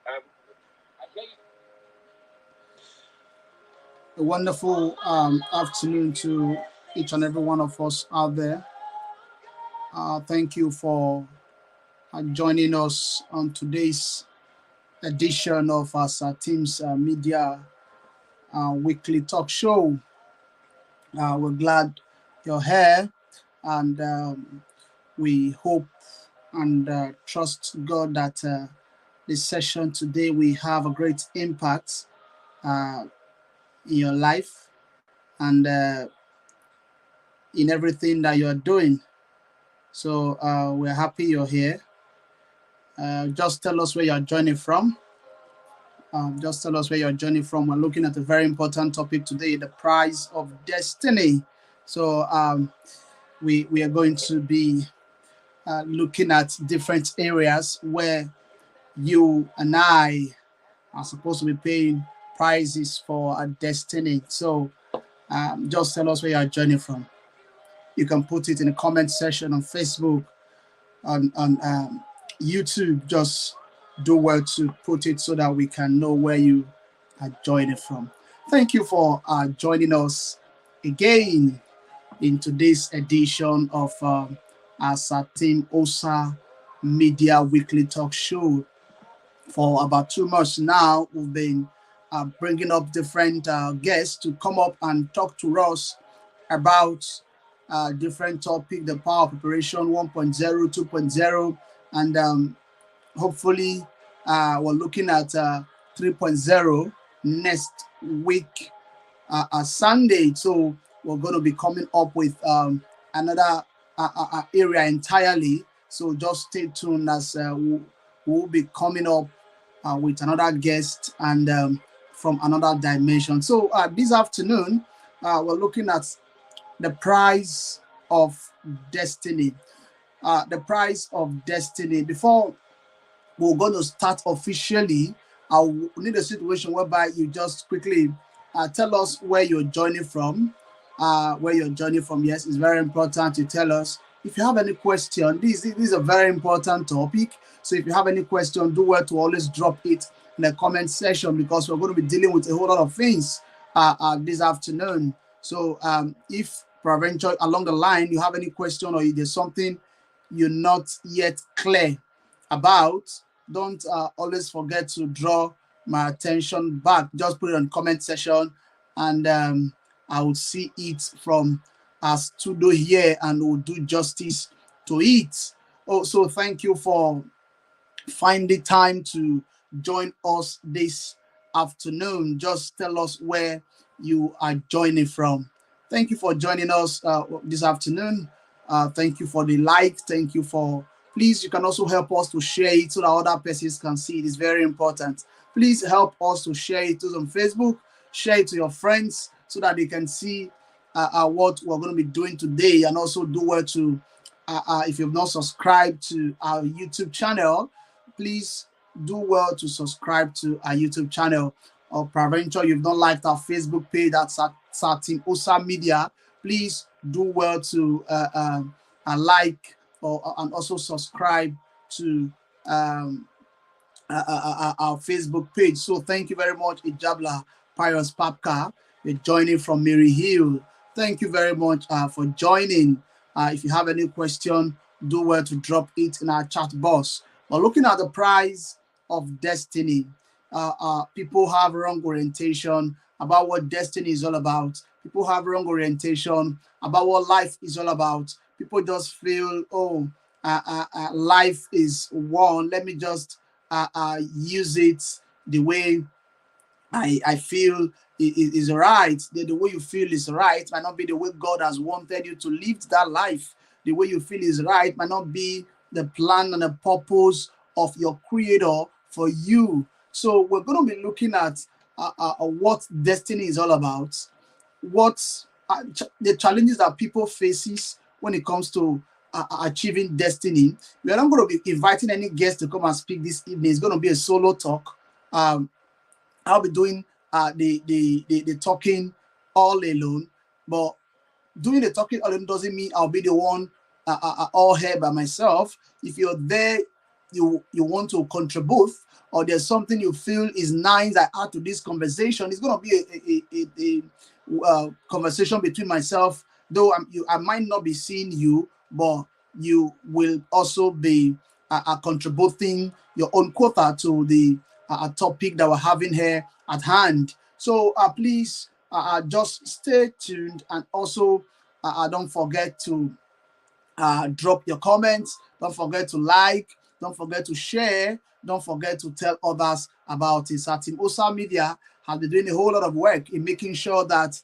A wonderful afternoon to each and every one of us out there. Thank you for joining us on today's edition of our Team's Media Weekly Talk Show. We're glad you're here, and we hope and trust God that this session today will have a great impact uh, in your life and in everything that you're doing. So we're happy you're here. Just tell us where you're joining from. Just tell us where you're joining from. We're looking at a very important topic today, the prize of destiny. So we are going to be looking at different areas where you and I are supposed to be paying prizes for our destiny. So just tell us where you're joining from. You can put it in the comment section on Facebook, on YouTube. Just do well to put it so that we can know where you are joining from. Thank you for joining us again in today's edition of our Tim-Osa Media Weekly Talk Show. For about 2 months now, we've been bringing up different guests to come up and talk to us about different topic, the power of preparation 1.0, 2.0, and hopefully we're looking at 3.0 next week, Sunday. So we're going to be coming up with another area entirely. So just stay tuned as we'll be coming up with another guest and from another dimension. So this afternoon, we're looking at the prize of destiny. The prize of destiny. Before we're going to start officially, I'll need a situation whereby you just quickly tell us where you're joining from. Yes, it's very important to tell us. If you have any question, this is a very important topic. So if you have any question, do well to always drop it in the comment section, because we're going to be dealing with a whole lot of things this afternoon. So if peradventure along the line you have any question or there's something you're not yet clear about, don't always forget to draw my attention back. Just put it on comment section, and I will see it from our studio here and will do justice to it. Also, thank you for finding time to join us this afternoon. Just tell us where you are joining from. Thank you for joining us this afternoon. Thank you for the like. Thank you for, please, you can also help us to share it so that other persons can see it. It's very important. Please help us to share it on Facebook. Share it to your friends so that they can see what we're going to be doing today, and also do well to, if you've not subscribed to our YouTube channel, please do well to subscribe to our YouTube channel. Or peradventure you've not liked our Facebook page, that's at Tim-Osa Media, please do well to like and also subscribe to our Facebook page. So thank you very much, Ijabla Pius Papka. You're joining from Mary Hill. Thank you very much for joining. If you have any question, do well to drop it in our chat box. We're looking at the prize of destiny. People have wrong orientation about what destiny is all about. People have wrong orientation about what life is all about. People just feel, life is one. Let me just use it the way I feel is right. The way you feel is right might not be the way God has wanted you to live that life. The way you feel is right might not be the plan and the purpose of your creator for you. So we're going to be looking at what destiny is all about, what the challenges that people faces when it comes to achieving destiny. We are not going to be inviting any guests to come and speak this evening. It's going to be a solo talk. I'll be doing the talking all alone, but doing the talking all alone doesn't mean I'll be the one all here by myself. If you're there, you want to contribute, or there's something you feel is nice I add to this conversation, it's going to be a conversation between myself, though I might not be seeing you, but you will also be contributing your own quota to the topic that we're having here at hand. So please just stay tuned, and also don't forget to drop your comments. Don't forget to like. Don't forget to share. Don't forget to tell others about it. So Tim-Osa Media has been doing a whole lot of work in making sure that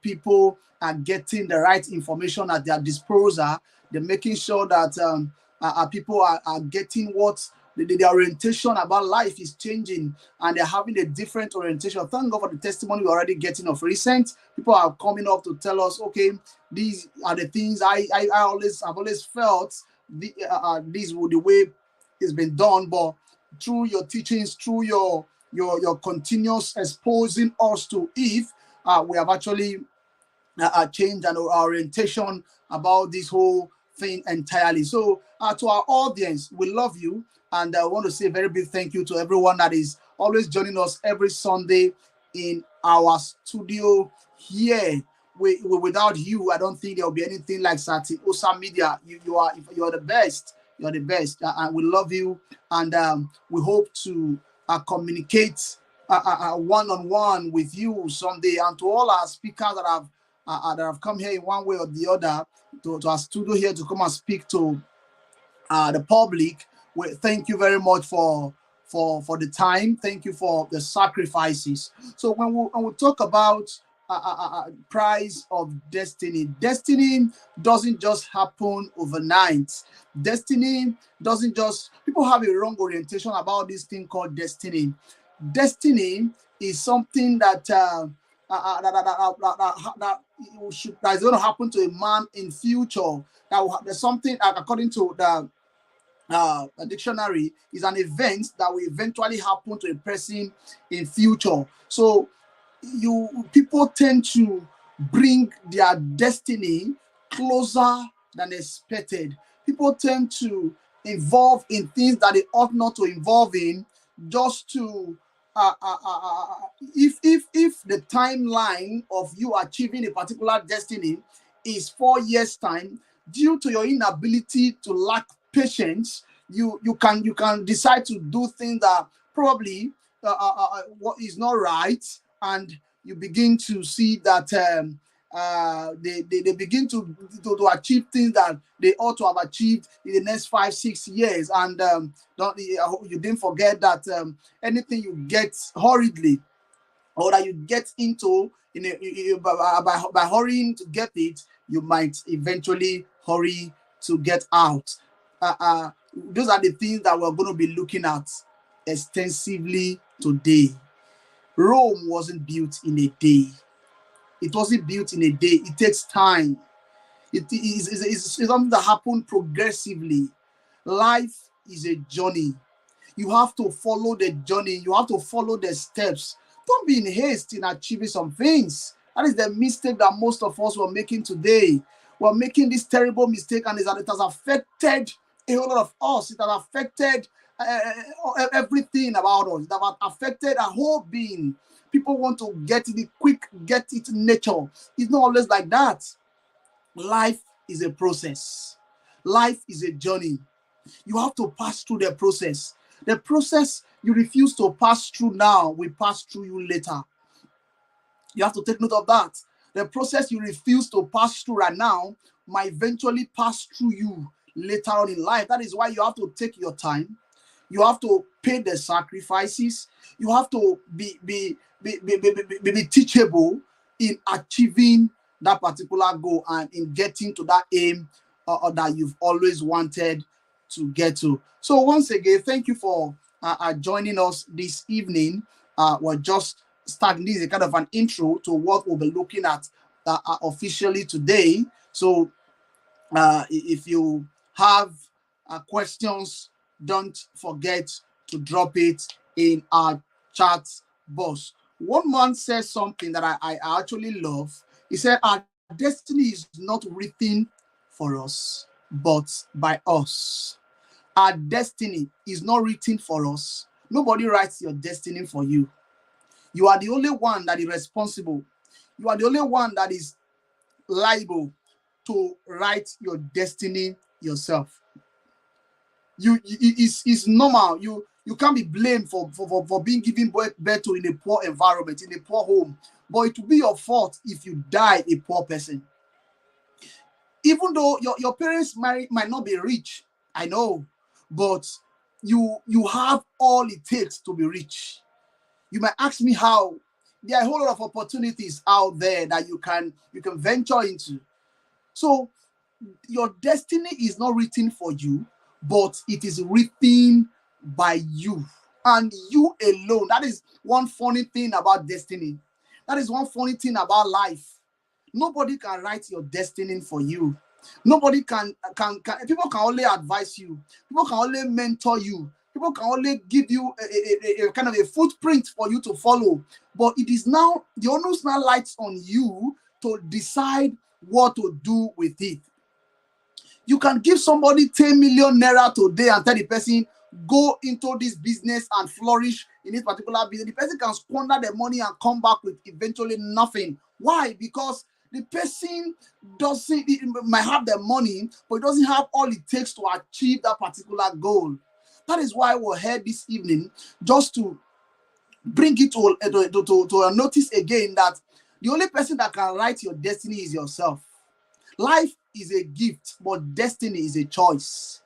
people are getting the right information at their disposal. They're making sure that people are getting what the orientation about life is changing, and they're having a different orientation. Thank God for the testimony we're already getting of recent. People are coming up to tell us, okay, these are the things I've always felt. These were the way it's been done, but through your teachings, through your continuous exposing us to Eve, we have actually change and our orientation about this whole thing entirely. So to our audience, we love you, and I want to say a very big thank you to everyone that is always joining us every Sunday in our studio here. Without you, I don't think there will be anything like Tim-Osa Media. You are the best. You're the best, and we love you, and we hope to communicate one-on-one with you someday. And to all our speakers that have come here in one way or the other to our studio here to come and speak to the public, we thank you very much for the time. Thank you for the sacrifices. So when we talk about prize of destiny, destiny doesn't just happen overnight. Destiny doesn't just, people have a wrong orientation about this thing called destiny. Destiny is something that that is going to happen to a man in future. There's something, according to the dictionary, is an event that will eventually happen to a person in future. So people tend to bring their destiny closer than expected. People tend to involve in things that they ought not to involve in, just to if the timeline of you achieving a particular destiny is 4 years time, due to your inability to lack patience, you can decide to do things that probably what is not right, and you begin to see that they begin to achieve things that they ought to have achieved in the next 5-6 years. And you didn't forget that anything you get hurriedly, or that you get into by hurrying to get it, you might eventually hurry to get out. Those are the things that we're going to be looking at extensively today. Rome wasn't built in a day. It wasn't built in a day. It takes time. It is something that happened progressively. Life is a journey. You have to follow the journey. You have to follow the steps. Don't be in haste in achieving some things. That is the mistake that most of us were making today. We're making this terrible mistake, and it has affected a whole lot of us. It has affected everything about us. It has affected our whole being. People want to get it quick, get it nature. It's not always like that. Life is a process. Life is a journey. You have to pass through the process. The process you refuse to pass through now will pass through you later. You have to take note of that. The process you refuse to pass through right now might eventually pass through you later on in life. That is why you have to take your time. You have to pay the sacrifices. You have to be teachable in achieving that particular goal, and in getting to that aim that you've always wanted to get to. So once again, thank you for joining us this evening. We're just starting. This is a kind of an intro to what we'll be looking at officially today. So if you have questions, don't forget to drop it in our chat box. One man says something that I actually love. He said, our destiny is not written for us, but by us. our destiny is not written for us. Nobody writes your destiny for you. You are the only one that is responsible. You are the only one that is liable to write your destiny yourself. It's normal. You can't be blamed for being given birth to in a poor environment, in a poor home. But it will be your fault if you die a poor person. Even though your parents might not be rich, I know, but you have all it takes to be rich. You might ask me how. There are a whole lot of opportunities out there that you can venture into. So your destiny is not written for you, but it is written by you and you alone. That is one funny thing about destiny. That is one funny thing about life. Nobody can write your destiny for you. Nobody can people can only advise you. People can only mentor you. People can only give you a kind of a footprint for you to follow. But it is now, the onus now lies on you to decide what to do with it. You can give somebody 10 million naira today and tell the person, go into this business and flourish in this particular business. The person can squander the money and come back with eventually nothing. Why? Because the person might have the money, but it doesn't have all it takes to achieve that particular goal. That is why we're here this evening, just to bring it to a notice again that the only person that can write your destiny is yourself. Life is a gift, but destiny is a choice.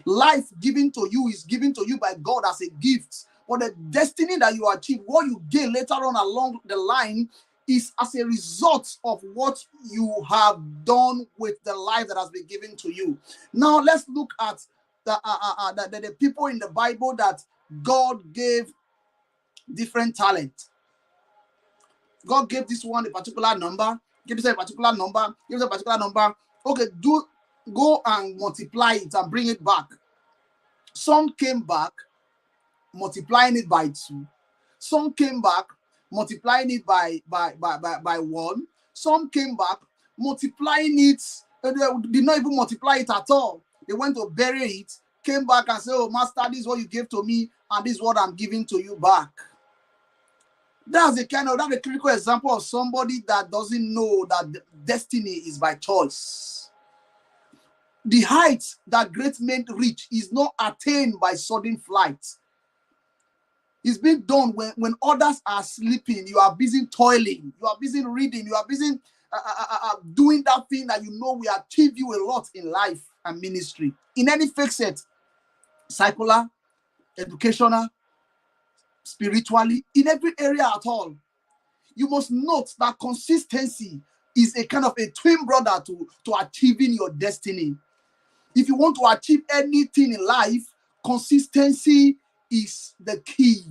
Life given to you is given to you by God as a gift, but the destiny that you achieve, what you gain later on along the line, is as a result of what you have done with the life that has been given to you. Now let's look at the people in the Bible that God gave different talent. God gave this one a particular number, give this a particular number, give this a particular number. Okay, go and multiply it and bring it back. Some came back multiplying it by 2. Some came back multiplying it by 1. Some came back multiplying it, they did not even multiply it at all. They went to bury it, came back and said, oh, master, this is what you gave to me, and this is what I'm giving to you back. That's a critical example of somebody that doesn't know that destiny is by choice. The heights that great men reach is not attained by sudden flight. It's being done when others are sleeping. You are busy toiling. You are busy reading. You are busy doing that thing that you know will achieve you a lot in life and ministry. In any facet, secular, educational, spiritually, in every area at all. You must note that consistency is a kind of a twin brother to achieving your destiny. If you want to achieve anything in life, consistency is the key.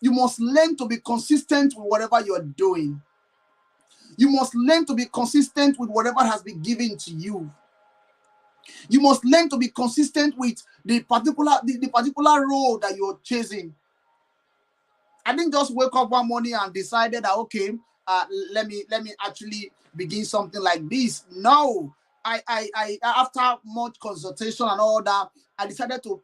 You must learn to be consistent with whatever you're doing. You must learn to be consistent with whatever has been given to you. You must learn to be consistent with the particular role that you're chasing. I didn't just wake up one morning and decided that, okay, let me actually begin something like this. No, I after much consultation and all that, I decided to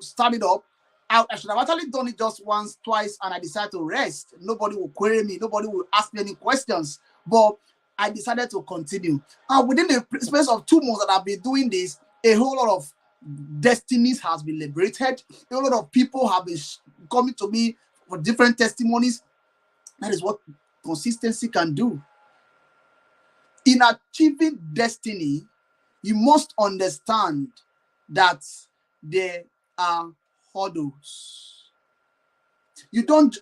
start it up. I should have actually done it just once, twice, and I decided to rest. Nobody will query me. Nobody will ask me any questions. But I decided to continue. And within the space of 2 months that I've been doing this, a whole lot of destinies has been liberated. A whole lot of people have been coming to me for different testimonies. That is what consistency can do. In achieving destiny, you must understand that there are hurdles. You don't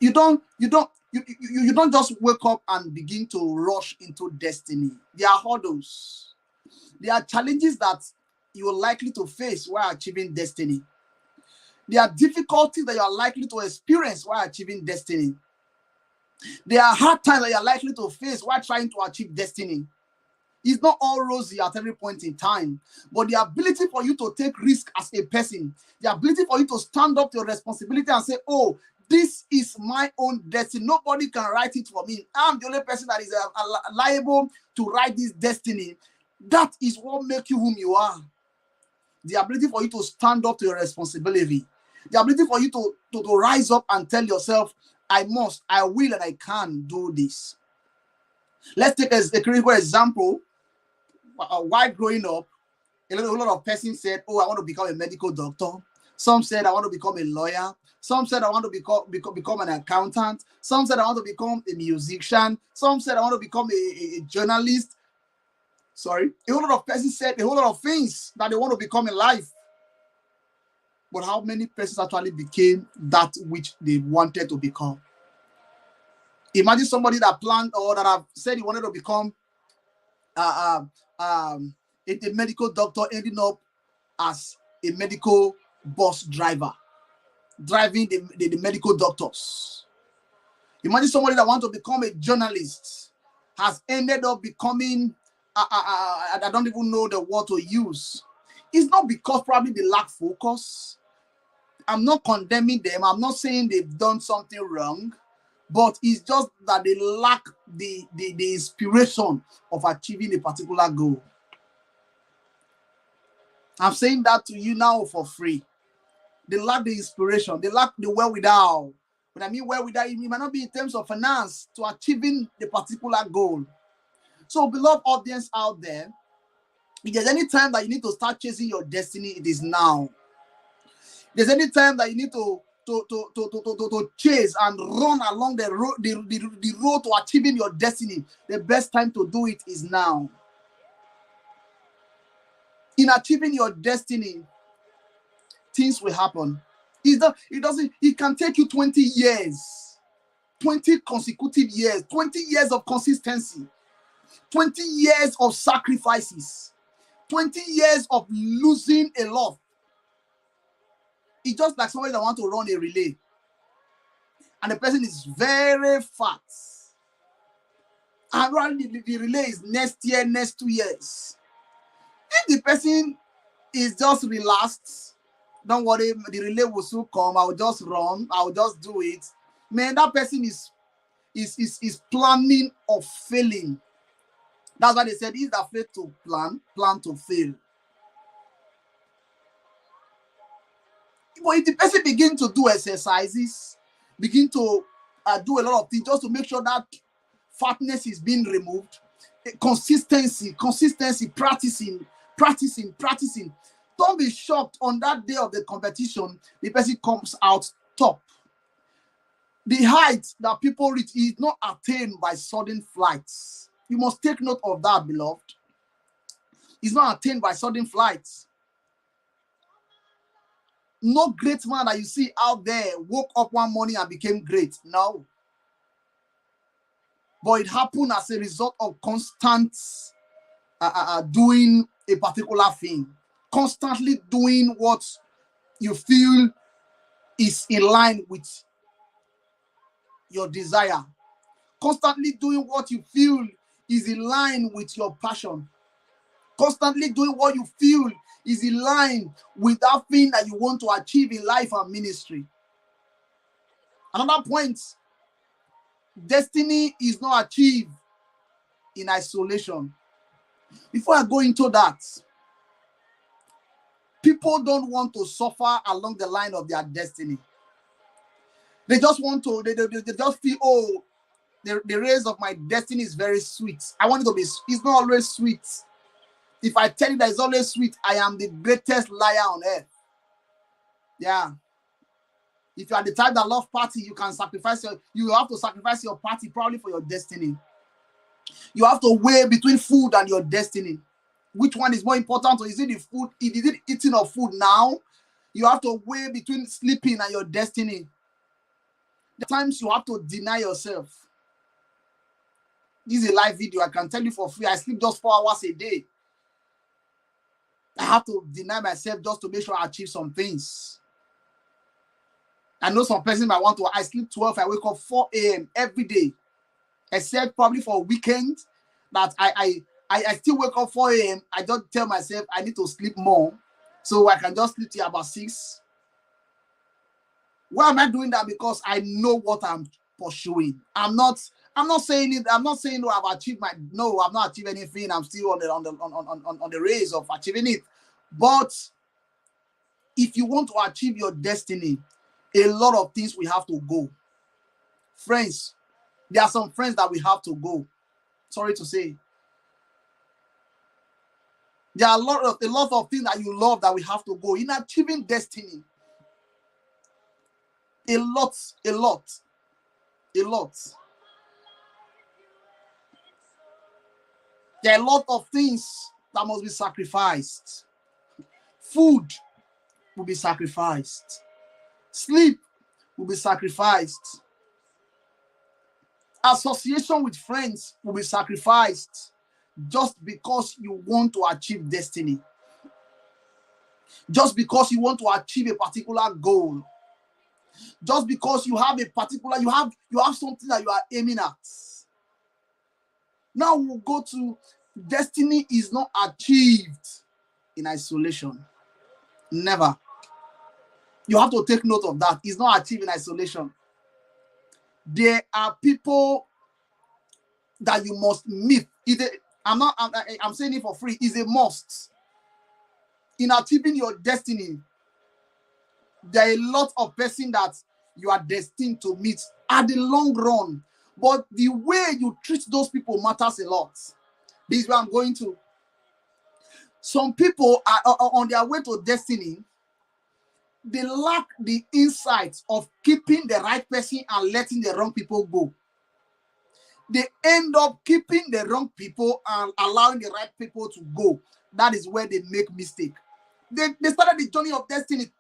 just wake up and begin to rush into destiny. There are hurdles. There are challenges that you are likely to face while achieving destiny. There are difficulties that you are likely to experience while achieving destiny. There are hard times that you are likely to face while trying to achieve destiny. It's not all rosy at every point in time, but the ability for you to take risk as a person, the ability for you to stand up to your responsibility and say, oh, this is my own destiny. Nobody can write it for me. I'm the only person that is liable to write this destiny. That is what makes you whom you are. the ability for you to stand up to your responsibility, the ability for you to rise up and tell yourself, I must, I will, and I can do this. Let's take a critical example. While growing up, a lot of persons said, oh, I want to become a medical doctor. Some said, I want to become a lawyer. Some said, I want to become an accountant. Some said, I want to become a musician. Some said, I want to become a journalist. Sorry. A whole lot of persons said a whole lot of things that they want to become in life. But how many persons actually became that which they wanted to become? Imagine somebody that planned or that have said he wanted to become a medical doctor, ending up as a medical bus driver, driving the medical doctors. Imagine somebody that wants to become a journalist, has ended up becoming, I don't even know the word to use. It's not because probably they lack focus. I'm not condemning them. I'm not saying they've done something wrong, but it's just that they lack the inspiration of achieving a particular goal. I'm saying that to you now for free. They lack the inspiration. They lack the wherewithal. When I mean wherewithal, it might not be in terms of finance to achieving the particular goal. So, beloved audience out there, if there's any time that you need to start chasing your destiny, it is now. If there's any time that you need to chase and run along the road to achieving your destiny, the best time to do it is now. In achieving your destiny, things will happen. It can take you 20 years, 20 consecutive years, 20 years of consistency, 20 years of sacrifices, 20 years of losing a lot. It's just like somebody that wants to run a relay and the person is very fat. And running the relay is next year, next 2 years. If the person is just relaxed, don't worry, the relay will soon come. I'll just run. I'll just do it. Man, that person is planning of failing. That's why they said, "Is that faith to plan to fail." But if the person begin to do exercises, begin to do a lot of things just to make sure that fatness is being removed, consistency, practicing. Don't be shocked on that day of the competition, the person comes out top. The height that people reach is not attained by sudden flights. You must take note of that, beloved. It's not attained by sudden flights. No great man that you see out there woke up one morning and became great. No. But it happened as a result of constant doing a particular thing. Constantly doing what you feel is in line with your desire. Constantly doing what you feel is in line with your passion. Constantly doing what you feel is in line with that thing that you want to achieve in life and ministry. Another point, destiny is not achieved in isolation. Before I go into that, people don't want to suffer along the line of their destiny. They just want to, they just feel, oh, the race of my destiny is very sweet. I want it to be, it's not always sweet. If I tell you that it's always sweet, I am the greatest liar on earth. Yeah. If you are the type that love party, you can sacrifice you have to sacrifice your party probably for your destiny. You have to weigh between food and your destiny. Which one is more important? Or is it the food? Is it eating of food now? You have to weigh between sleeping and your destiny. The times you have to deny yourself. This is a live video. I can tell you for free. I sleep just 4 hours a day. I have to deny myself just to make sure I achieve some things. I know some person might want to, I sleep 12, I wake up 4 a.m. every day. Except probably for a weekend that I still wake up 4 a.m. I just tell myself I need to sleep more so I can just sleep till about 6. Why am I doing that? Because I know what I'm pursuing. I'm not saying it. I'm not saying no, I've achieved I've not achieved anything. I'm still on the race of achieving it. But if you want to achieve your destiny, a lot of things we have to go. Friends, there are some friends that we have to go. Sorry to say. There are a lot of things that you love that we have to go in achieving destiny. A lot. There are a lot of things that must be sacrificed. Food will be sacrificed. Sleep will be sacrificed. Association with friends will be sacrificed just because you want to achieve destiny. Just because you want to achieve a particular goal. Just because you have a particular, you have something that you are aiming at. Now we'll go to destiny is not achieved in isolation. Never. You have to take note of that. It's not achieved in isolation. There are people that you must meet. I'm saying it for free. It's a must. In achieving your destiny, there are a lot of persons that you are destined to meet at the long run. But the way you treat those people matters a lot. This is where I'm going to. Some people are on their way to destiny. They lack the insight of keeping the right person and letting the wrong people go. They end up keeping the wrong people and allowing the right people to go. That is where they make mistake. They started the journey of destiny.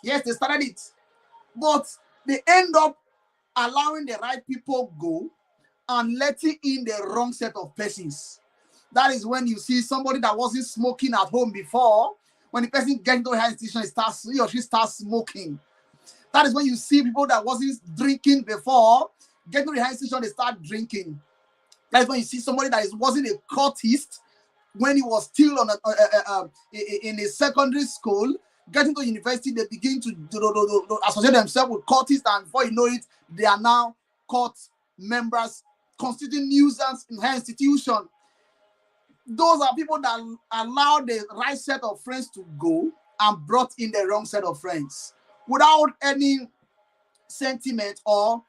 Yes, they started it. But they end up allowing the right people go and letting in the wrong set of persons. That is when you see somebody that wasn't smoking at home before, when the person gets into a high institution, he or she starts smoking. That is when you see people that wasn't drinking before, get to the high institution, they start drinking. That is when you see somebody that wasn't a cultist when he was still in a secondary school, getting to university, they begin to associate themselves with cultists, and before you know it, they are now cult members, constituting nuisance in her institution. Those are people that allow the right set of friends to go and brought in the wrong set of friends without any sentiment or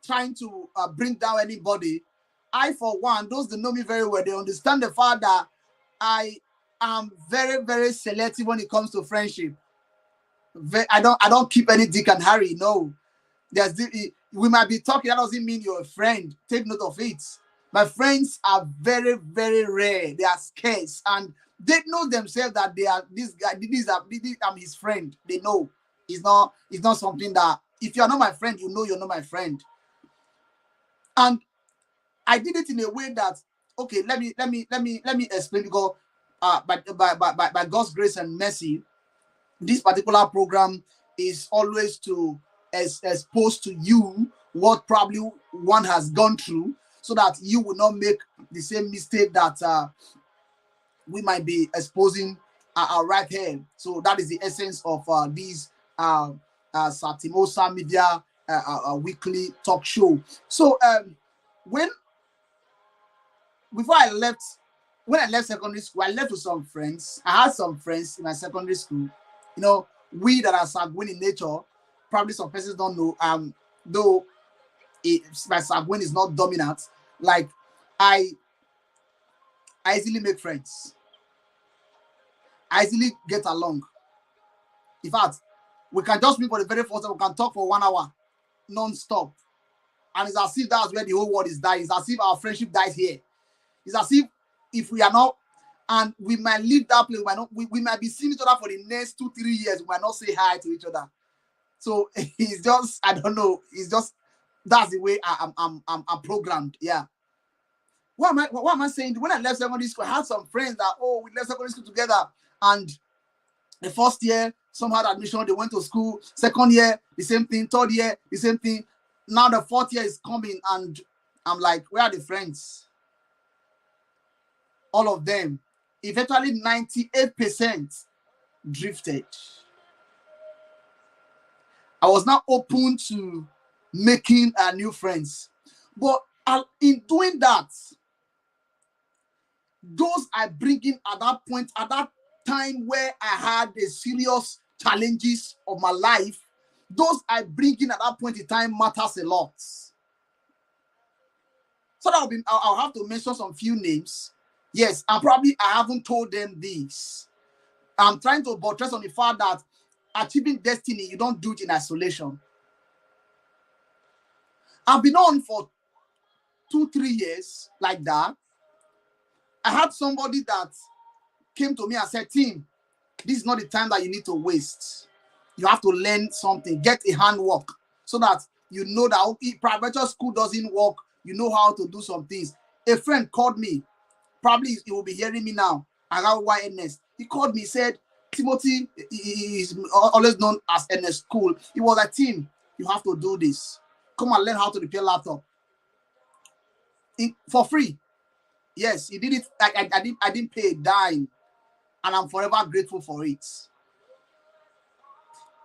trying to bring down anybody. I, for one, those that know me very well, they understand the fact that I am very, very selective when it comes to friendship. I don't keep any Dick and Harry. No, we might be talking. That doesn't mean you're a friend. Take note of it. My friends are very, very rare. They are scarce, and they know themselves that they are this guy. I'm his friend. They know it's not something that if you're not my friend, you know you're not my friend. And I did it in a way that, okay, let me explain, because by God's grace and mercy, this particular program is always to expose to you what probably one has gone through, so that you will not make the same mistake that we might be exposing right here. So that is the essence of these Tim-Osa Media weekly talk show. So when I left secondary school, I left with some friends. I had some friends in my secondary school. You know, we that are sanguine in nature, probably some persons don't know, though my sanguine is not dominant, like I easily make friends. I easily get along. In fact, we can just meet for the very first time, we can talk for 1 hour non-stop. And it's as if that's where the whole world is dying. It's as if our friendship dies here. It's as if we are not, and we might leave that place, we might be seeing each other for the next 2-3 years, we might not say hi to each other. So it's just, I don't know, it's just, that's the way I'm programmed. Yeah. What am I saying? When I left secondary school, I had some friends that, we left secondary school together, and the first year, some had admission, they went to school. Second year, the same thing. Third year, the same thing. Now the fourth year is coming, and I'm like, where are the friends? All of them, eventually 98% drifted. I was not open to making new friends. But in doing that, those I bring in at that point, at that time where I had the serious challenges of my life, those I bring in at that point in time matters a lot. So I'll have to mention some few names. Yes, and probably I haven't told them this. I'm trying to buttress on the fact that achieving destiny, you don't do it in isolation. I've been on for 2-3 years like that. I had somebody that came to me and said, Tim, this is not the time that you need to waste. You have to learn something, get a handwork, so that you know that if private school doesn't work, you know how to do some things. A friend called me, probably he will be hearing me now. I got YNS. He called me, said, Timothy is always known as NS School. He was like, Tim, you have to do this. Come and learn how to repair laptop for free. Yes, he did it. I didn't pay a dime, and I'm forever grateful for it.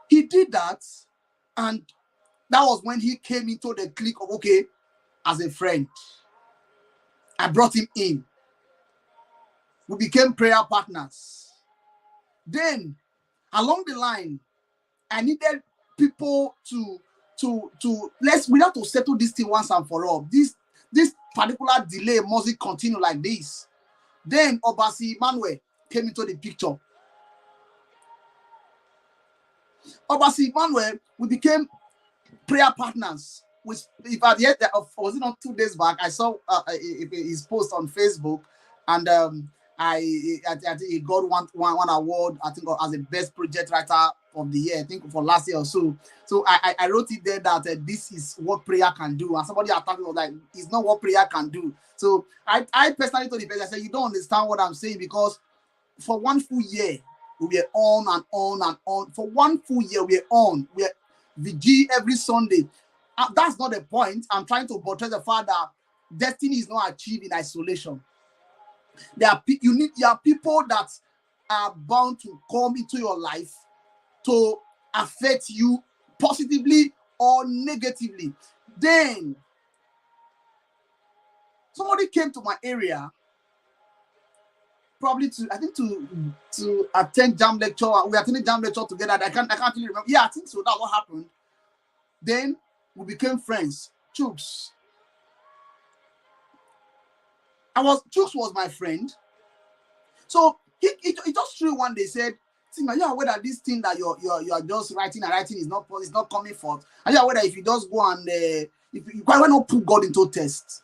He did that, and that was when he came into the clique of, okay, as a friend. I brought him in. We became prayer partners. Then, along the line, I needed people to we have to settle this thing once and for all. This particular delay mustn't continue like this. Then Obasi Emmanuel came into the picture. Obasi Emmanuel, we became prayer partners. Was it not 2 days back? I saw his post on Facebook, and I think he got one award, I think, as the best project writer of the year, I think, for last year or so. So I wrote it there that this is what prayer can do, and somebody attacked me was like, it's not what prayer can do. So I personally told the person, I said, you don't understand what I'm saying, because for 1 full year we were on and on and on. For 1 full year we were on. We were VG every Sunday. That's not the point. I'm trying to portray the fact that destiny is not achieved in isolation. There are people that are bound to come into your life to affect you positively or negatively. Then somebody came to my area, probably to attend jam lecture. We attended jam lecture together. I can't really remember. Yeah, I think so. That's what happened. Then we became friends. Chooks was my friend. So he just threw one day, said, "Tima, you are aware that this thing that you are just writing is not coming forth. Are you aware that if you just go and if you why not put God into test,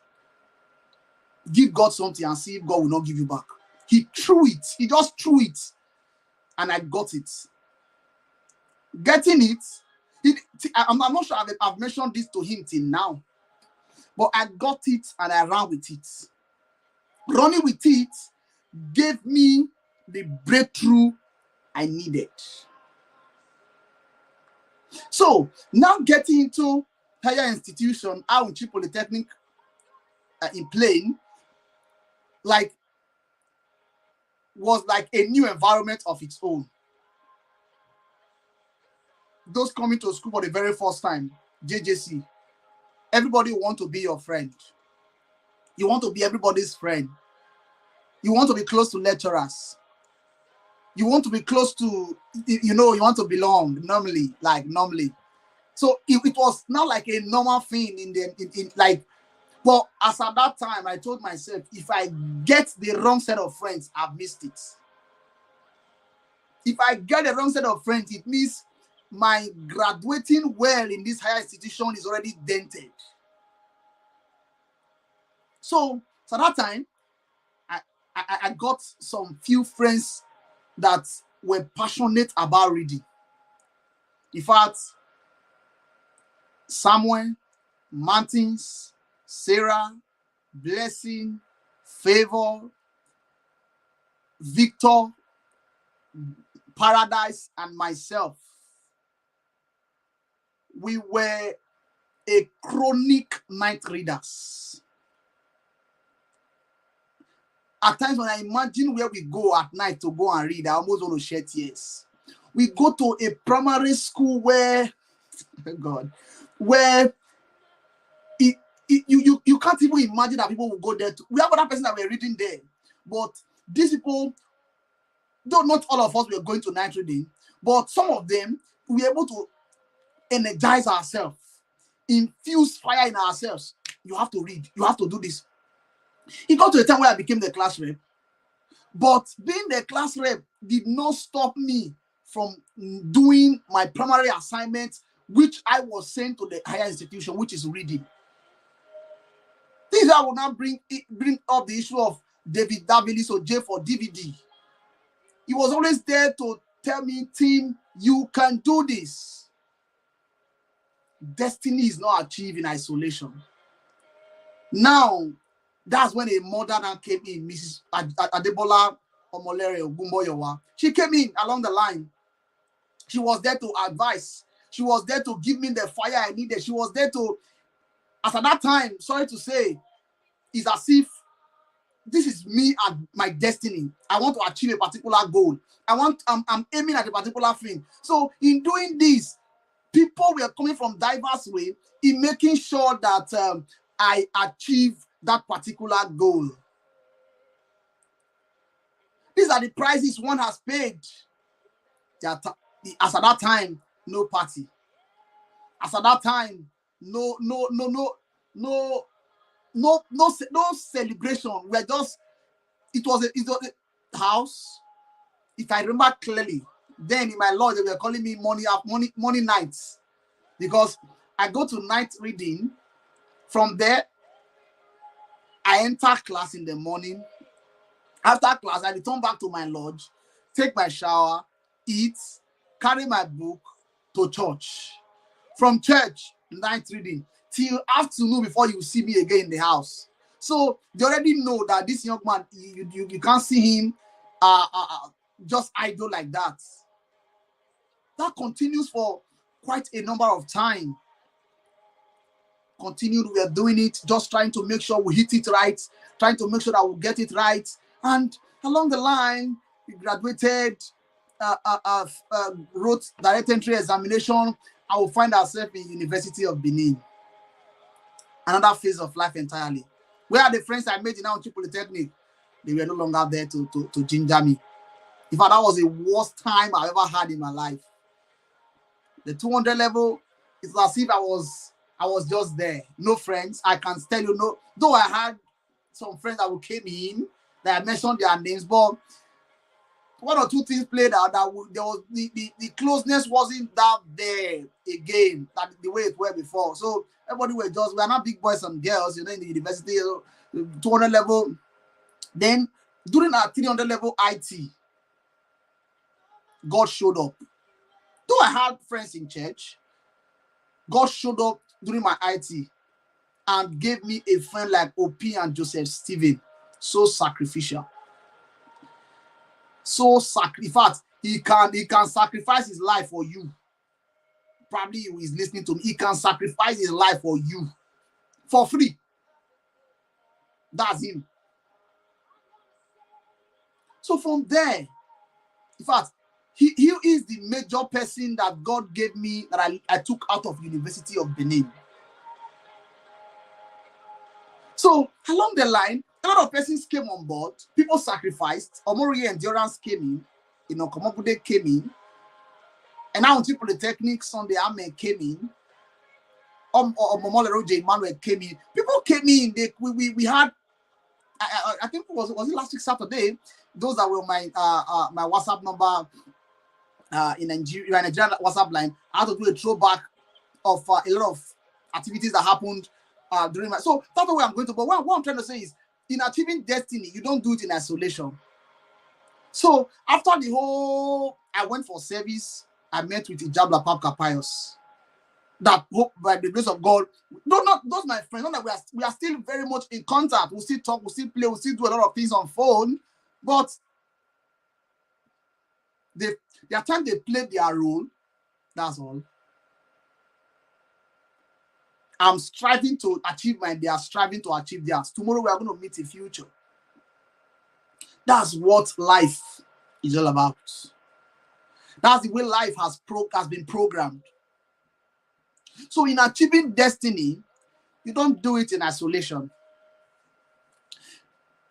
give God something and see if God will not give you back." He threw it. He just threw it, and I got it. Getting it. I'm not sure I've mentioned this to him till now, but I got it and I ran with it. Running with it gave me the breakthrough I needed. So now getting into higher institution, Awunchi Polytechnic in Plain, was like a new environment of its own. Those coming to school for the very first time, JJC, everybody want to be your friend. You want to be everybody's friend. You want to be close to lecturers. You want to be close to, you want to belong normally. So it was not like a normal thing but as at that time, I told myself, if I get the wrong set of friends, I've missed it. If I get the wrong set of friends, it means my graduating well in this higher institution is already dented. So at that time, I got some few friends that were passionate about reading. In fact, Samuel, Martins, Sarah, Blessing, Favor, Victor, Paradise, and myself. We were a chronic night readers. At times when I imagine where we go at night to go and read, I almost want to shed tears. We go to a primary school where you can't even imagine that people will go there. We have other person that were reading there, but these people Though not all of us were going to night reading, but some of them we were able to energize ourselves, infuse fire in ourselves. You have to read, you have to do this. It got to a time where I became the class rep, but being the class rep did not stop me from doing my primary assignment, which I was sent to the higher institution, which is reading. This I will now bring up the issue of David Davilis or J for DVD. He was always there to tell me, Tim, you can do this. Destiny is not achieved in isolation. Now, that's when a mother now came in, Mrs. Adebola Omolere Ogumboyowa. She came in along the line. She was there to advise. She was there to give me the fire I needed. She was there to, as at that time, sorry to say, it's as if this is me and my destiny. I want to achieve a particular goal. I'm aiming at a particular thing. So in doing this, people were coming from diverse way in making sure that I achieve that particular goal. These are the prices one has paid. As at that time, no party. As at that time, no celebration. We're just, it was a house. If I remember clearly, then in my lodge they were calling me money nights, because I go to night reading. From there, I enter class in the morning. After class, I return back to my lodge, take my shower, eat, carry my book to church. From church, night reading, till afternoon before you see me again in the house. So they already know that this young man, you can't see him just idle like that. That continues for quite a number of time. Continued, we are doing it, just trying to make sure we hit it right, trying to make sure that we get it right. And along the line, we graduated, wrote direct entry examination. I will find ourselves in University of Benin. Another phase of life entirely. Where are the friends I made in our Polytechnic? They were no longer there to ginger me. In fact, that was the worst time I ever had in my life. The 200 level, it's as if I was just there. No friends. I can tell you, no, though I had some friends that came in, that I mentioned their names, but one or two things played out that there was the closeness wasn't that there again, that the way it were before. So everybody were just, we are not big boys and girls, in the university, 200 level. Then during our 300 level IT, God showed up. Though I had friends in church, God showed up during my IT and gave me a friend like OP and Joseph Stephen. So sacrificial. In fact, he can sacrifice his life for you. Probably he's listening to me. He can sacrifice his life for you for free. That's him. So from there, in fact, he is the major person that God gave me, that I took out of University of Benin. So along the line, a lot of persons came on board. People sacrificed. Omori Endurance came in. Komobude came in. And now until Polytechnic, Sunday Amen came in. Momole Roger Emmanuel came in. People came in. We had, I think it was it last week Saturday? Those that were my my WhatsApp number in Nigeria WhatsApp line. I had to do a throwback of a lot of activities that happened during my. So that's the way I'm going to. But what I'm trying to say is, in achieving destiny, you don't do it in isolation. So after the whole, I went for service. I met with Ijabla Papka Pius. That hope by the grace of God, not those my friends. Not that we are still very much in contact. We still talk, we still play, we still do a lot of things on phone. But their time they played their role. That's all. I'm striving to achieve mine. They are striving to achieve theirs. Tomorrow we are going to meet in future. That's what life is all about. That's the way life has been programmed. So in achieving destiny, you don't do it in isolation.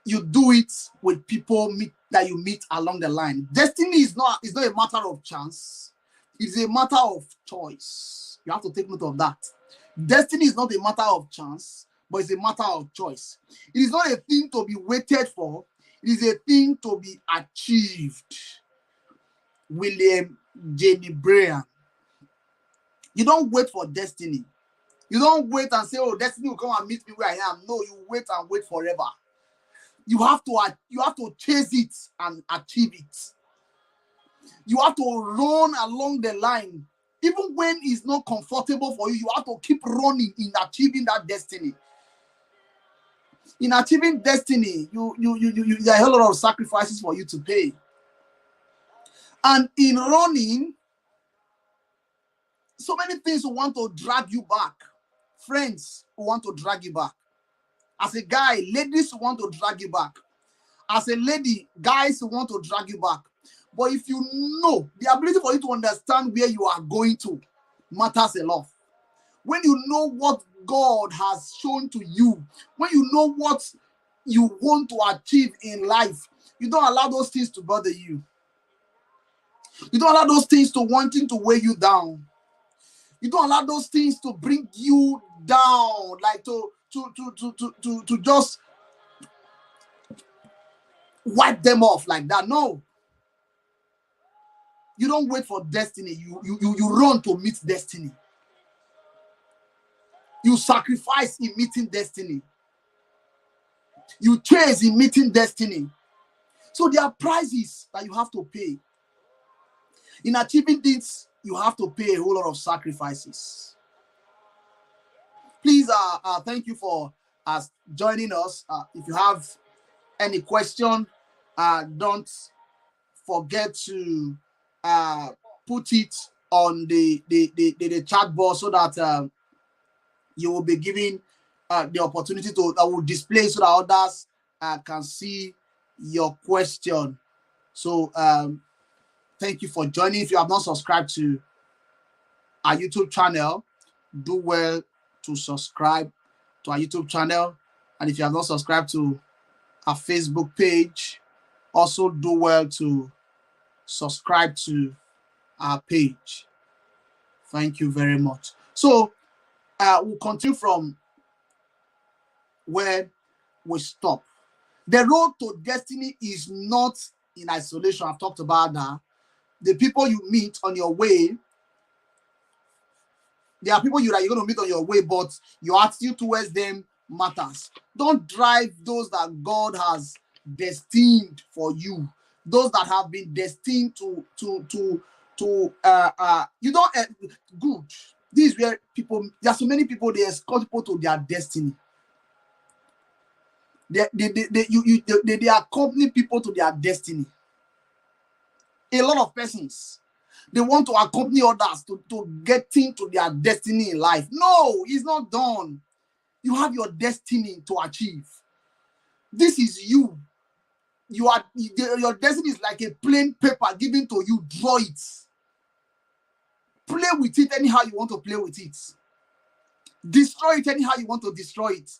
You do it with people, that you meet along the line. Destiny is not a matter of chance. It's a matter of choice. You have to take note of that. Destiny is not a matter of chance, but it's a matter of choice. It is not a thing to be waited for. It is a thing to be achieved. William Jamie Bryan. You don't wait for destiny. You don't wait and say, oh, destiny will come and meet me where I am. No, you wait and wait forever. You have to chase it and achieve it. You have to run along the line. Even when it's not comfortable for you, you have to keep running in achieving that destiny. In achieving destiny, there are a whole lot of sacrifices for you to pay. And in running, so many things will want to drag you back. Friends who want to drag you back. As a guy, ladies who want to drag you back. As a lady, guys who want to drag you back. But if you know, the ability for you to understand where you are going to matters a lot. When you know what God has shown to you, when you know what you want to achieve in life, you don't allow those things to bother you. You don't allow those things to wanting to weigh you down. You don't allow those things to bring you down, like to just wipe them off like that. No. You don't wait for destiny. You run to meet destiny. You sacrifice in meeting destiny. You chase in meeting destiny. So there are prices that you have to pay. In achieving this, you have to pay a whole lot of sacrifices. Please, thank you for joining us. If you have any question, don't forget to put it on the chat box so that you will be given the opportunity to that will display so that others can see your question. So thank you for joining. If you have not subscribed to our YouTube channel, do well to subscribe to our YouTube channel. And if you have not subscribed to our Facebook page, also do well to subscribe to our page. Thank you very much. So we'll continue from where we stop. The road to destiny is not in isolation. I've talked about that. The people you meet on your way, there are people that you're going to meet on your way, but your attitude towards them matters. Don't drive those that God has destined for you. Those that have been destined to you don't good. This is where people, there are so many people, they escort people to their destiny. They accompany people to their destiny. A lot of persons, they want to accompany others to get into their destiny in life. No, it's not done. You have your destiny to achieve. This is you. Your destiny is like a plain paper given to you. Draw it. Play with it anyhow you want to play with it. Destroy it anyhow you want to destroy it.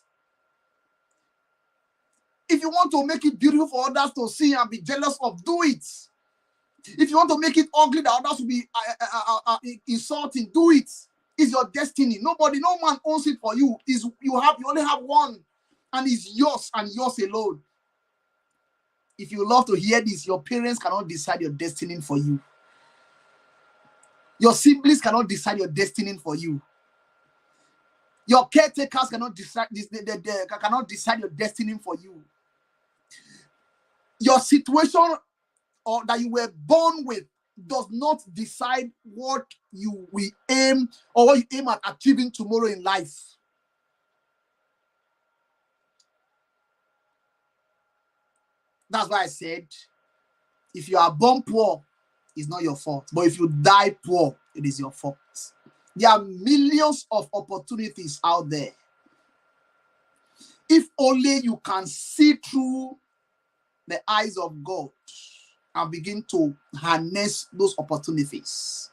If you want to make it beautiful for others to see and be jealous of, do it. If you want to make it ugly that others will be insulting, do it. It's your destiny. No man owns it for you. You only have one, and it's yours and yours alone. If you love to hear this, your parents cannot decide your destiny for you. Your siblings cannot decide your destiny for you. Your caretakers cannot decide your destiny for you. Your situation or that you were born with does not decide what you will aim or what you aim at achieving tomorrow in life. That's why I said, if you are born poor, it's not your fault. But if you die poor, it is your fault. There are millions of opportunities out there. If only you can see through the eyes of God and begin to harness those opportunities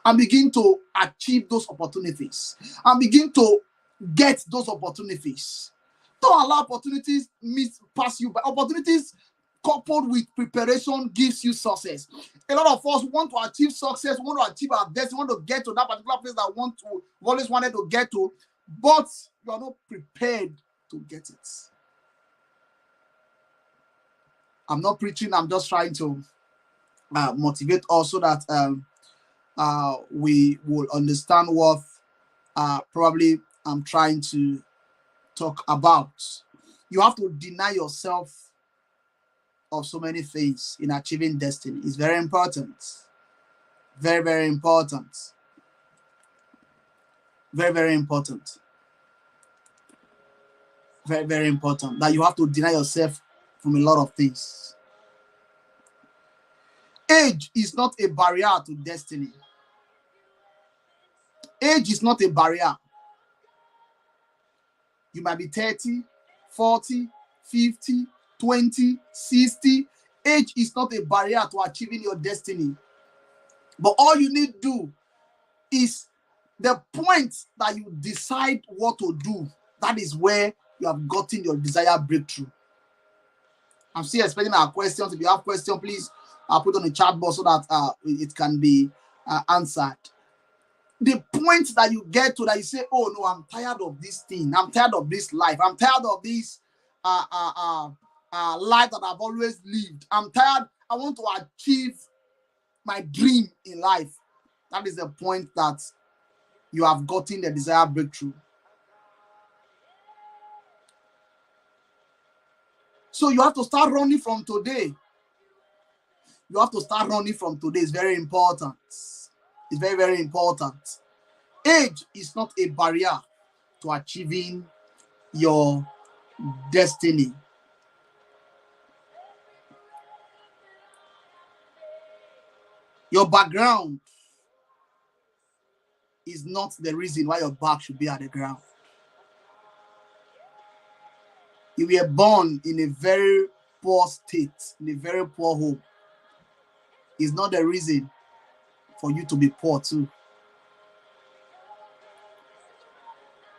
and begin to achieve those opportunities and begin to get those opportunities. Don't allow opportunities pass you by. Opportunities coupled with preparation gives you success. A lot of us want to achieve success, want to achieve our destiny, want to get to that particular place that we've always wanted to get to, but you are not prepared to get it. I'm not preaching, I'm just trying to motivate us so that we will understand what probably I'm trying to talk about. You have to deny yourself of so many things in achieving destiny. It's very important. Very, very important. Very, very important. Very, very important that you have to deny yourself from a lot of things. Age is not a barrier to destiny. Age is not a barrier. You might be 30, 40, 50, 20, 60. Age is not a barrier to achieving your destiny. But all you need to do is the point that you decide what to do. That is where you have gotten your desired breakthrough. I'm still expecting our questions. If you have questions, please put on the chat box so that it can be answered. The point that you get to that you say, oh no, I'm tired of this thing. I'm tired of this life. I'm tired of this life that I've always lived. I'm tired. I want to achieve my dream in life. That is the point that you have gotten the desired breakthrough. So you have to start running from today. You have to start running from today. It's very important. It's very, very important. Age is not a barrier to achieving your destiny. Your background is not the reason why your back should be at the ground. You were born in a very poor state, in a very poor home. It's not the reason for you to be poor too.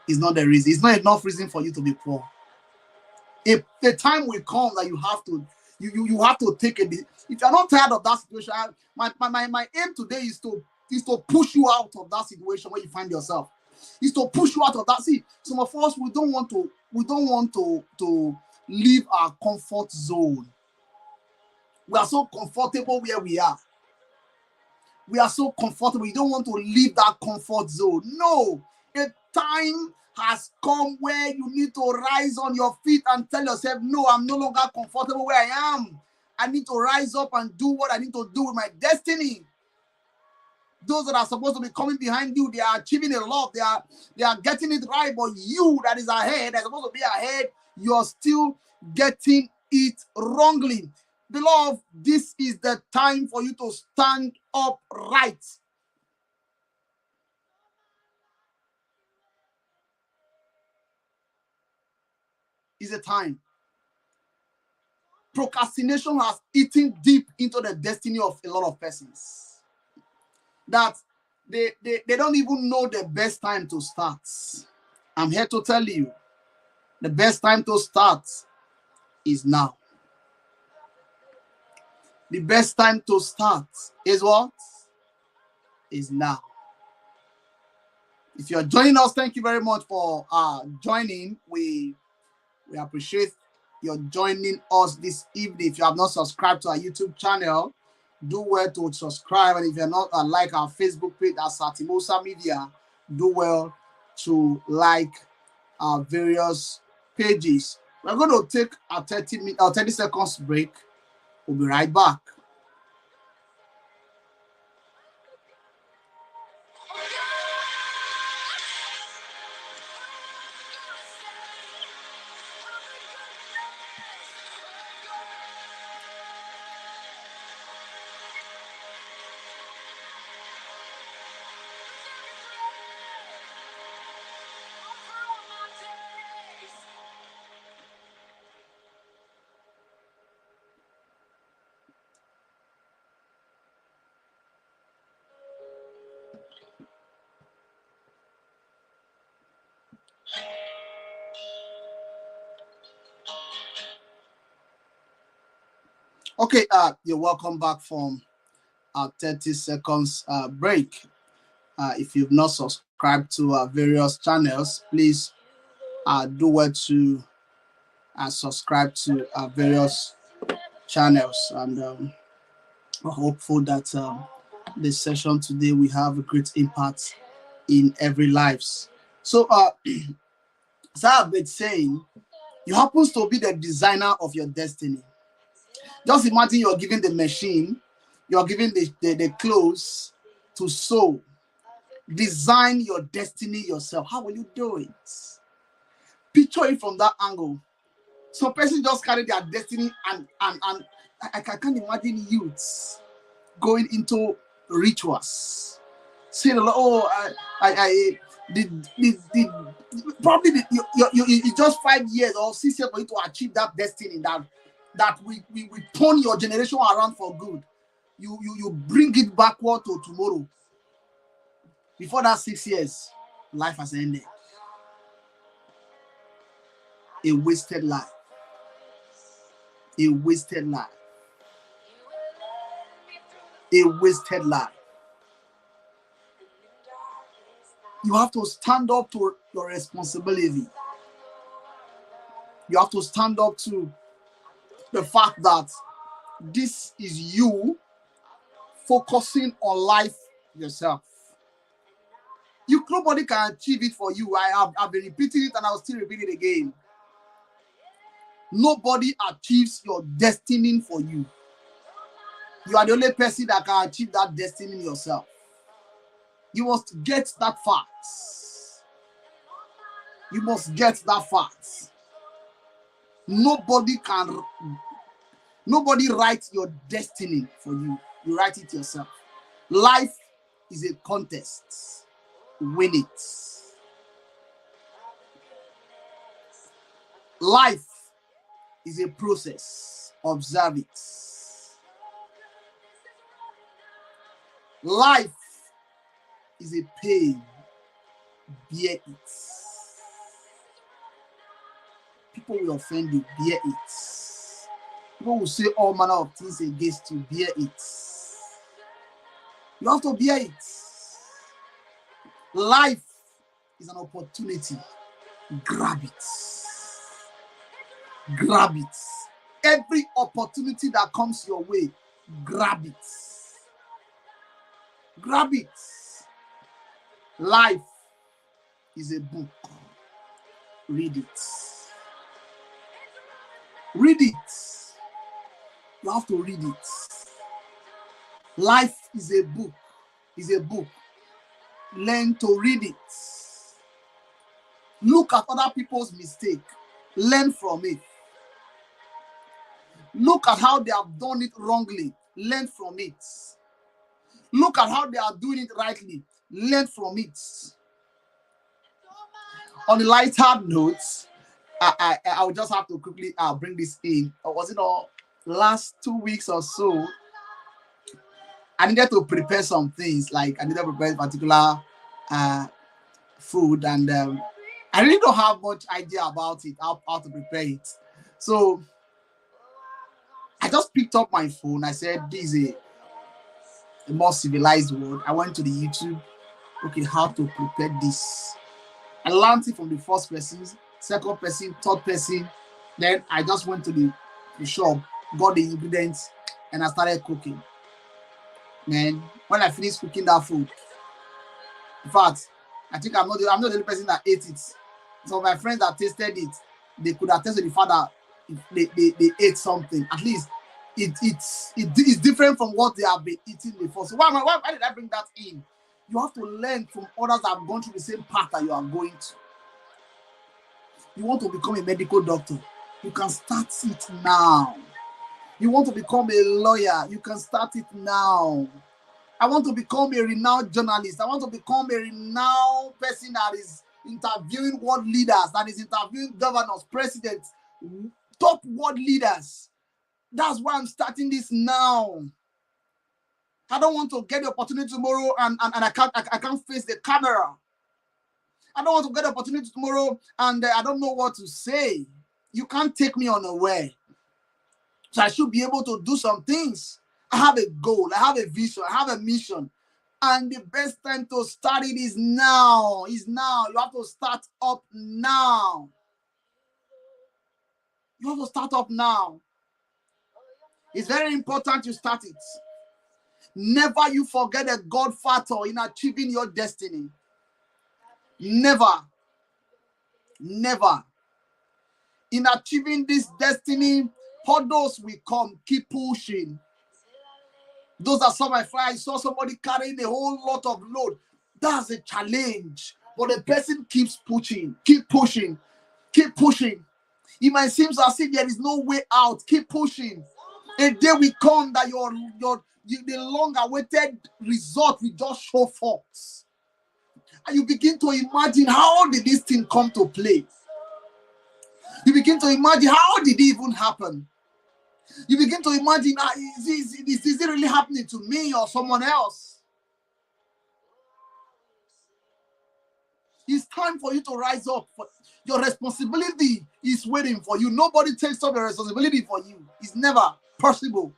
It's not the reason. It's not enough reason for you to be poor. If the time will come that you have to take a. If you're not tired of that situation, my aim today is to push you out of that situation where you find yourself. Is to push you out of that. See, some of us we don't want to leave our comfort zone. We are so comfortable where we are. We are so comfortable. We don't want to leave that comfort zone. No, a time has come where you need to rise on your feet and tell yourself, no, I'm no longer comfortable where I am. I need to rise up and do what I need to do with my destiny. Those that are supposed to be coming behind you, they are achieving a lot. They are getting it right. But you that is ahead, that's supposed to be ahead, you're still getting it wrongly. Beloved, this is the time for you to stand upright. Is a time. Procrastination has eaten deep into the destiny of a lot of persons. That they don't even know the best time to start. I'm here to tell you, the best time to start is now. The best time to start is what? Is now. If you're joining us, thank you very much for joining. We appreciate your joining us this evening. If you have not subscribed to our YouTube channel, do well to subscribe. And if you're not like our Facebook page at Tim-Osa Media, do well to like our various pages. We're going to take a 30 seconds break. We'll be right back. Okay, you're welcome back from our 30 seconds break. If you've not subscribed to our various channels, please do well to subscribe to our various channels. And we're hopeful that this session today will have a great impact in every lives. So, as I've been saying, you happens to be the designer of your destiny. Just imagine you're giving the machine, you're giving the clothes to sew. Design your destiny yourself. How will you do it? Picture it from that angle. Some person just carry their destiny and I can't imagine youths going into rituals. Saying, oh, I did probably it's just 5 years or 6 years for you to achieve that destiny that we turn your generation around for good. You bring it backward to tomorrow. Before that 6 years, life has ended. A wasted life. A wasted life. A wasted life. You have to stand up to your responsibility. You have to stand up to the fact that this is you focusing on life yourself. Nobody can achieve it for you. I've been repeating it and I'll still repeat it again. Nobody achieves your destiny for you. You are the only person that can achieve that destiny yourself. You must get that fact. You must get that fact. Nobody writes your destiny for you. You write it yourself. Life is a contest. Win it. Life is a process. Observe it. Life is a pain. Bear it. People will offend you. Bear it. People will say all manner of things against you. Bear it. You have to bear it. Life is an opportunity. Grab it. Grab it. Every opportunity that comes your way, grab it. Grab it. Life is a book. Read it. Read it. You have to read it. Life is a book. Is a book. Learn to read it. Look at other people's mistake. Learn from it. Look at how they have done it wrongly. Learn from it. Look at how they are doing it rightly. Learn from it. On the lighter notes, I will just have to quickly bring this in. Was it all last 2 weeks or so? I needed to prepare some things. Like I needed to prepare particular food, and I really don't have much idea about it, how to prepare it. So I just picked up my phone. I said, this is a more civilized word. I went to the YouTube. Okay, how to prepare this. I learned it from the first person, second person, third person. Then I just went to the shop, got the ingredients, and I started cooking. Man, when I finished cooking that food, in fact, I think I'm not the only person that ate it. So my friends that tasted it, they could attest to the fact that they ate something. At least it's different from what they have been eating before. So why did I bring that in? You have to learn from others that have gone through the same path that you are going to. You want to become a medical doctor, you can start it now. You want to become a lawyer, you can start it now. I want to become a renowned journalist. I want to become a renowned person that is interviewing world leaders, that is interviewing governors, presidents, top world leaders. That's why I'm starting this now. I don't want to get the opportunity tomorrow and I can't face the camera. I don't want to get the opportunity tomorrow and I don't know what to say. You can't take me unaware. So I should be able to do some things. I have a goal, I have a vision, I have a mission. And the best time to start it is now. Is now. You have to start up now. You have to start up now. It's very important you start it. Never you forget a God factor in achieving your destiny. Never. Never. In achieving this destiny, hurdles will come. Keep pushing. Those are some of I saw somebody carrying a whole lot of load. That's a challenge. But the person keeps pushing. Keep pushing. Keep pushing. It might seem as if there is no way out. Keep pushing. A day will come that the long-awaited result will just show forth. And you begin to imagine, how did this thing come to play? You begin to imagine, how did it even happen? You begin to imagine, is it really happening to me or someone else? It's time for you to rise up. Your responsibility is waiting for you. Nobody takes up the responsibility for you. It's never possible.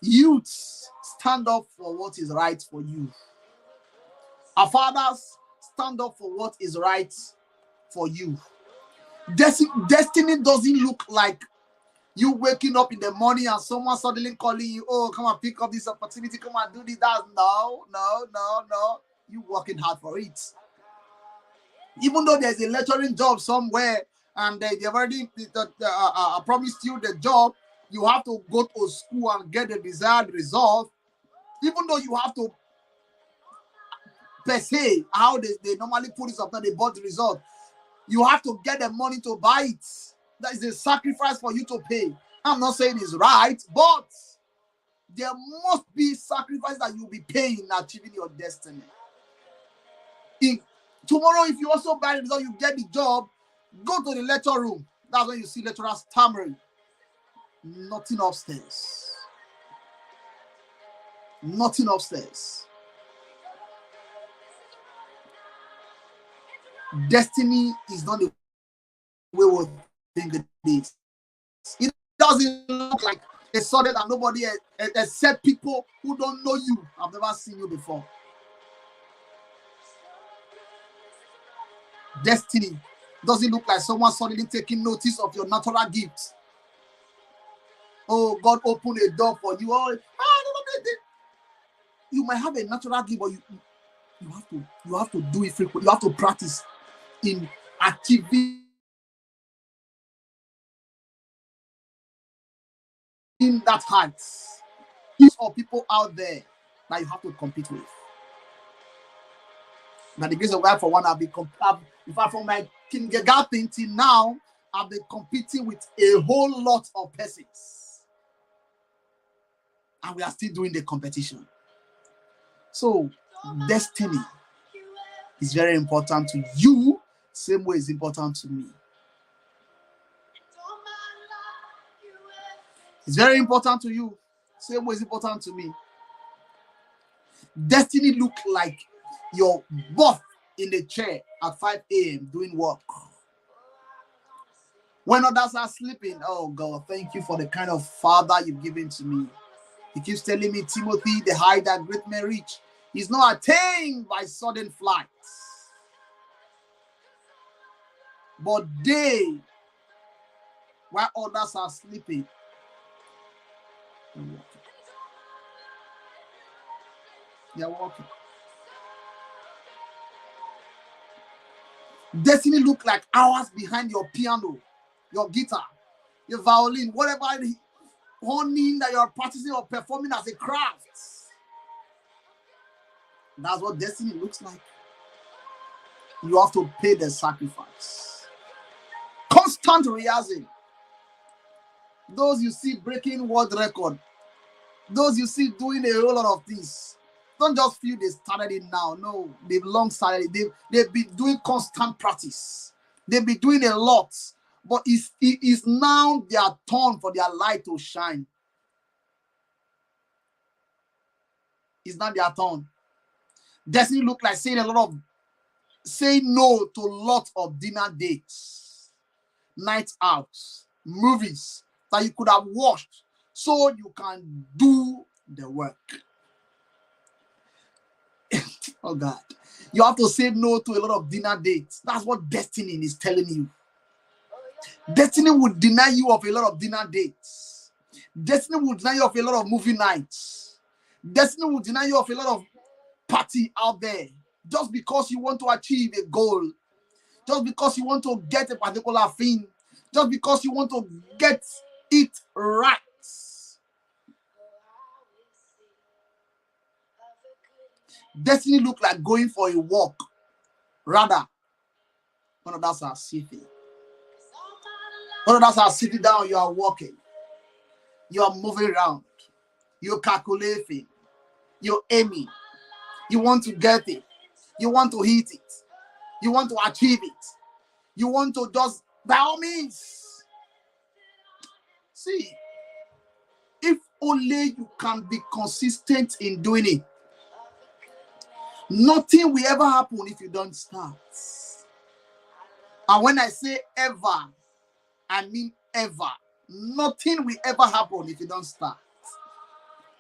Youths, stand up for what is right for you. Our fathers, stand up for what is right for you. Destiny doesn't look like you waking up in the morning and someone suddenly calling you, oh, come and pick up this opportunity, come and do this. No. You working hard for it. Even though there's a lecturing job somewhere and they've already promised you the job, you have to go to school and get the desired result. Even though you have to, per se, how they normally put it after they bought the result, you have to get the money to buy it. That is a sacrifice for you to pay. I'm not saying it's right, but there must be sacrifice that you'll be paying in achieving your destiny. Tomorrow, if you also buy the result, you get the job, go to the lecture room. That's when you see lecturers stammering. Nothing upstairs. Nothing upstairs. Destiny is not the way we think it is. It doesn't look like a sudden and nobody except people who don't know you. I've never seen you before. Destiny doesn't look like someone suddenly taking notice of your natural gifts. Oh, God opened a door for you. You might have a natural gift, but you have to do it frequently. You have to practice in achieving that height. These are people out there that you have to compete with. By the grace of God, for one, I've been in fact, from my kindergarten till now, I've been competing with a whole lot of persons, and we are still doing the competition. So, destiny is very important to you, same way it's important to me. It's very important to you, same way it's important to me. Destiny look like your birth in the chair at 5 a.m. doing work. When others are sleeping, oh God, thank you for the kind of father you've given to me. He keeps telling me, Timothy, the height that great men reach is not attained by sudden flight, but they, while others are sleeping, they're walking. Destiny look like hours behind your piano, your guitar, your violin, whatever honing that you're practicing or performing as a craft. That's what destiny looks like. You have to pay the sacrifice. Constant rehearsing. Those you see breaking world record, those you see doing a whole lot of things, don't just feel they started it now. No, they've long started it. They've been doing constant practice. They've been doing a lot, but it is now their turn for their light to shine. It's not their turn. Destiny look like saying a lot of say no to lots of dinner dates, night outs, movies that you could have watched so you can do the work. Oh God. You have to say no to a lot of dinner dates. That's what destiny is telling you. Destiny would deny you of a lot of dinner dates. Destiny would deny you of a lot of movie nights. Destiny would deny you of a lot of party out there just because you want to achieve a goal, just because you want to get a particular thing, just because you want to get it right. Destiny look like going for a walk. Rather, one of us are sitting. One of us are sitting down, you are walking. You are moving around. You're calculating. You're aiming. You want to get it. You want to hit it. You want to achieve it. You want to just, by all means. See, if only you can be consistent in doing it, nothing will ever happen if you don't start. And when I say ever, I mean ever. Nothing will ever happen if you don't start.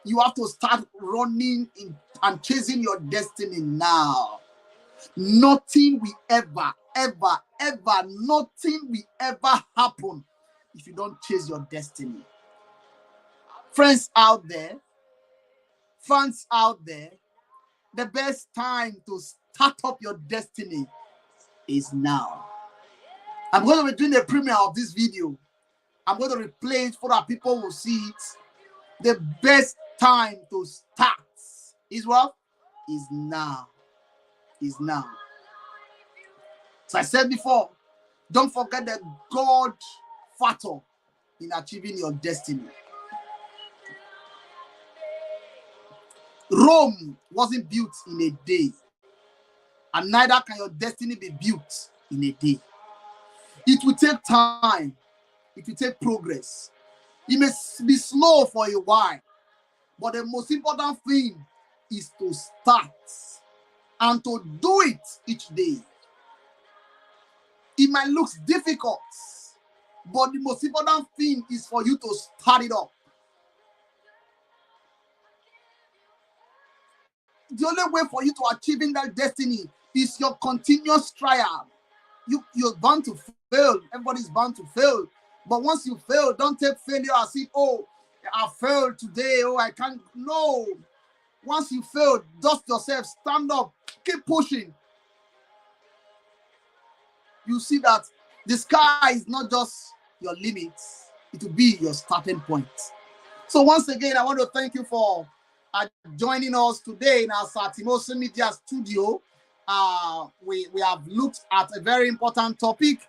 You have to start running in and chasing your destiny now. Nothing will ever, nothing will ever happen if you don't chase your destiny. Friends out there, fans out there, the best time to start up your destiny is now. I'm going to be doing a premiere of this video. I'm going to replay it so that people will see it. The best time to start is what? Is now. Is now. So I said before, don't forget the God factor in achieving your destiny. Rome wasn't built in a day, and neither can your destiny be built in a day. It will take time. It will take progress. It may be slow for a while, but the most important thing is to start and to do it each day. It might look difficult, but the most important thing is for you to start it up. The only way for you to achieving that destiny is your continuous trial. You're bound to fail. Everybody's bound to fail. But once you fail, don't take failure as if, oh, I failed today. Oh, I can't. No. Once you fail, dust yourself, stand up, keep pushing. You see that the sky is not just your limits. It will be your starting point. So once again, I want to thank you for joining us today in our Tim-Osa Media Studio. We have looked at a very important topic.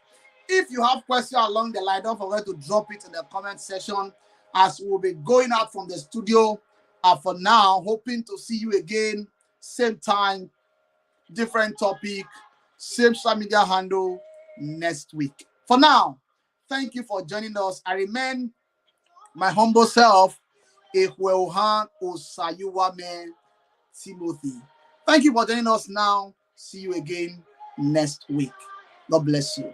If you have questions along the line, don't forget to drop it in the comment section as we'll be going out from the studio. For now, hoping to see you again, same time, different topic, same social media handle next week. For now, thank you for joining us. I remain my humble self, awhile Timothy. Thank you for joining us now. See you again next week. God bless you.